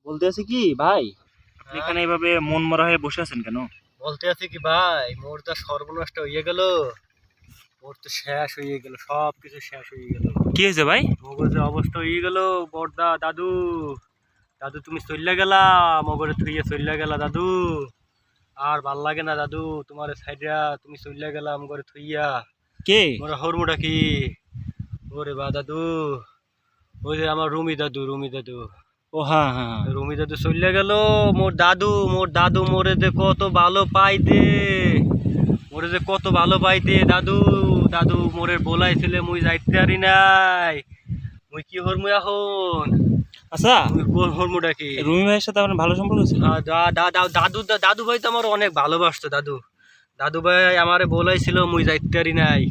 বলতে আছে কি ভাই, আপনি হ্যাঁ? এখানে এভাবে মন মরা হয়ে বসে আছেন কেন? বলতে আছে কি ভাই, মোর তো সর্বনষ্ট হয়ে গেল। মোর তো শেষ হয়ে গেল, সব কিছু শেষ হয়ে গেল। কি হয়েছে ভাই? মগজের অবস্থা হয়ে গেল। বড়দা দাদু, দাদু তুমি চল্লা গেলা, মগরে থুইয়া চল্লা গেলা দাদু। আর ভাল লাগে না দাদু, তোমার সাইডা তুমি চল্লা গেলা মগরে থুইয়া। কে? মোর হরমুটা কি? ওরে বা দাদু, ওই যে আমার রুমি দাদু, রুমি দাদু। ও হ্যাঁ হ্যাঁ হ্যাঁ। রুমি দাদু চল্লা গেল। মোর দাদু মোরে যে কত ভালো পাইতে, মোরে যে কত ভালো পাইতে দাদু। দাদু মোরে বলাইছিলে, মুই যাইতে পারি নাই। মুই কি হরমু এখন? আচ্ছা, মুই কোন হরমুটা কি? রুমি ভাইয়ের সাথে আপনার ভালো সম্পর্ক ছিল? দাদু ভাই তো আমার অনেক ভালোবাসতো। দাদু ভাই আমারে বলাইছিল, মুই যাইতে পারি নাই।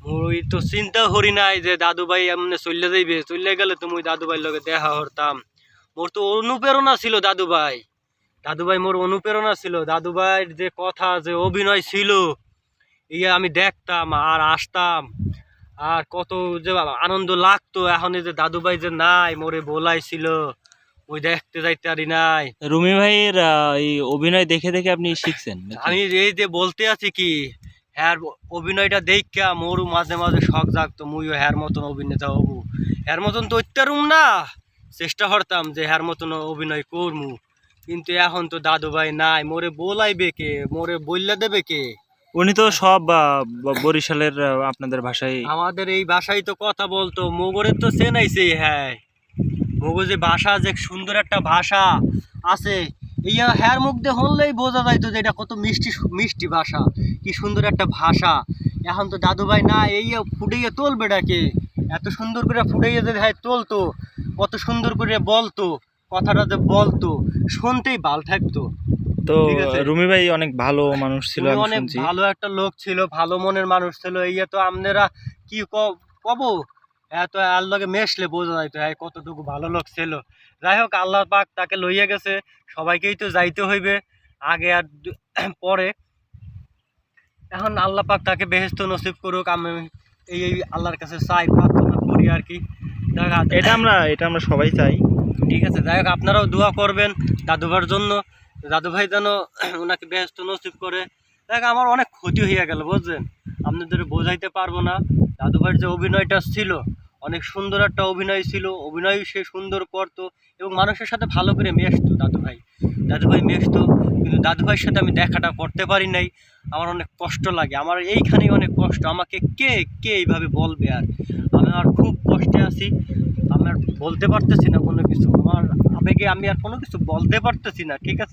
মুই তো চিন্তা করি নাই যে দাদু ভাই এমনি চলে যাইবে। চলে গেলে তো মুই দাদু ভাইয়ের লগে দেখা করতাম। মোর তো অনুপ্রেরণা ছিল দাদু ভাই। দাদু ভাই মোর অনুপ্রেরণা ছিল। দাদু ভাইয়ের যে কথা, যে অভিনয় ছিল, ইয়ে আমি দেখতাম আর আসতাম। আর কত যে আনন্দ লাগতো। এখন এই যে দাদু ভাই যে নাই, মোরে বলাইছিল, ওই দেখতে যাইতে পারি নাই। রুমি ভাইয়ের এই অভিনয় দেখে দেখে আপনি শিখছেন নাকি? আমি এই যে বলতে আছি কি, হ্যার অভিনয়টা দেখা মোরও মাঝে মাঝে শখ জাগতো, মুইও হ্যার মতন অভিনেতা হবো। হ্যার মতন তো ইত্যারুম না, চেষ্টা করতাম যে হ্যার মতন অভিনয় করমু। কিন্তু এখন তো দাদু ভাই নাই, মোরে বলাইবে কে, মোরে বললা দেবে কে? উনি তো সব বরিশালের আপনাদের ভাষায়। আমাদের এই ভাষায় তো কথা বলতো, মোগরের তো চেনাইছে। হ্যাঁ, মোগো যে ভাষা, যে সুন্দর একটা ভাষা আছে, ইয়া হ্যার মুখ দিয়ে হলেই বোঝা যাইতো যে এটা কত মিষ্টি মিষ্টি ভাষা, কি সুন্দর একটা ভাষা। এখন তো দাদু ভাই না, এই ফুটাইয়া তোলবে ডাকে। এত সুন্দর করে ফুটাইয়া যদি হয় তোলতো, কত সুন্দর করে বলতো, কথাটা যে বলতো, শুনতেই ভাল থাকতো। তো ঠিক আছে। রুমি ভাই অনেক ভালো মানুষ ছিল, তুমি আমি অনেক শুনছি। ভালো একটা লোক ছিল, ভালো মনের মানুষ ছিল। ইয়া তো আপনারা কি কব, এত আর লগে মেশলে বোঝা যাইতো হ্যাঁ কতটুকু ভালো লোক ছিল। যাই হোক, আল্লাহ পাক তাকে লইয়া গেছে। সবাইকেই তো যাইতে হইবে, আগে আর পরে। এখন আল্লাহ পাক তাকে বেহেশত নসিব করুক। আমি এই আল্লাহর কাছে চাই, প্রার্থনা করি আর কি। এটা আমরা সবাই চাই। ঠিক আছে, যাই হোক, আপনারাও দোয়া করবেন দাদুভাইয়ের জন্য। দাদুভাই যেন ওনাকে বেহেশত নসিব করে। দেখ, আমার অনেক ক্ষতি হয়ে গেল, বুঝছেন? আপনাদের বোঝাইতে পারবো না। দাদুভাইয়ের যে অভিনয়টা ছিল, অনেক সুন্দর একটা অভিনয় ছিল। অভিনয় সে সুন্দর করতো এবং মানুষের সাথে ভালো করে মেশতো। দাদুভাই মেশতো, কিন্তু দাদুভাইয়ের সাথে আমি দেখাটা করতে পারি নাই। আমার অনেক কষ্ট লাগে, আমার এইখানেই অনেক কষ্ট। আমাকে কে কে এইভাবে বলবে? আর আমি আর খুব কষ্টে আছি। আমি আর বলতে পারতেছি না কোনো কিছু। আমার আবেগে আমি আর কোনো কিছু বলতে পারতেছি না। ঠিক আছে।